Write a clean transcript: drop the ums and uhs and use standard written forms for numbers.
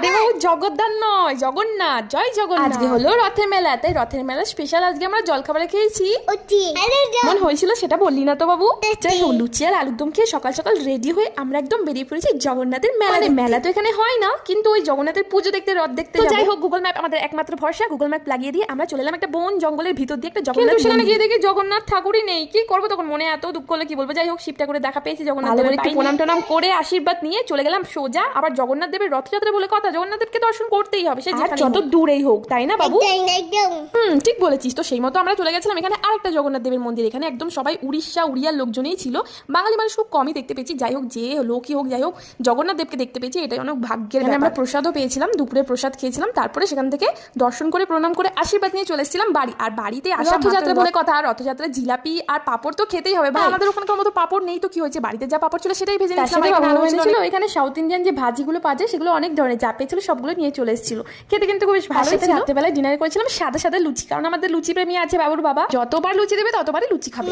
আরে বাবু জগদ্ধান নয়, জগন্নাথ। জয় জগন্নাথ। আজকে হলো রথের মেলা, তাই রথের মেলা স্পেশাল আজকে আমরা জলখাবারে খেয়েছি। মন হয়েছিল সেটা বললি না তো বাবু। যাই হোক, লুচি আর আলুর দম খেয়ে সকাল সকাল রেডি হয়ে আমরা একদম বেরিয়ে পড়েছি জগন্নাথের মেলা। মেলা তো এখানে হয় না, কিন্তু ওই জগন্নাথের পুজো দেখতে, রথ দেখতে। যাই হোক, গুগল ম্যাপ আমাদের একমাত্র ভরসা। গুগল ম্যাপ লাগিয়ে দিয়ে আমরা চলে এলাম একটা বন জঙ্গলের ভিতর দিয়ে একটা জগন্নাথ। সেখানে গিয়ে দেখি জগন্নাথ ঠাকুরই নেই। কি করবো তখন, মনে এত দুঃখ হলে কি বলবো। যাই হোক, শিবটা করে দেখা পেয়েছি জগন্নাথ দেবের, একটু প্রণাম টনাম করে আশীর্বাদ নিয়ে চলে গেলাম সোজা। আবার জগন্নাথ দেবের রথযাত্রা বলে কথা, জগন্নাথ দেবকে দর্শন করতেই হবে, সে যত দূরেই হোক, তাই না বাবু? ঠিক বলেছিস। তো সেই মতো আমরা চলে গেছিলাম এখানে আরেকটা জগন্নাথ দেবের মন্দির। এখানে একদম সবাই উড়িয়ার লোকজনই ছিল, বাঙালি মানুষ খুব কমই দেখতে পেয়েছি। যাই হোক, যে লোকই হোক, যাই হোক, জগন্নাথ দেবকে দেখতে পেয়েছি, এটাই অনেক ভাগ্যের। আমরা প্রসাদও পেয়েছিলাম, দুপুরে প্রসাদ খেয়েছিলাম, তারপরে সেখান থেকে দর্শন করে প্রণাম করে আশীর্বাদ নিয়ে চলে এসেছিলাম বাড়ি। আর বাড়িতে আসা রথযাত্রা বলে কথা, রথযাত্রা জিলাপি আর পাপড় তো খেতেই হবে ভাই। আমাদের ওখানকার মতো পাপড় নেই তো কি হয়েছে, বাড়িতে যা পাপড় ছিল সেটাই ভেজে নিয়েছিলাম। এখানে সাউথ ইন্ডিয়ান যে ভাজিগুলো পাওয়া যায় সেগুলো অনেক ধরনের, যা পেয়েছিল সবগুলো নিয়ে চলে এসেছিল। খেতে কিন্তু খুব বেশ ভালো ছিল। রাত্রেবেলায় ডিনার করেছিলাম সাদা সাদা লুচি, কারণ আমাদের লুচি প্রেমী আছে বাবুর বাবা, যতবার লুচি দেবে ততবারই লুচি খাবে।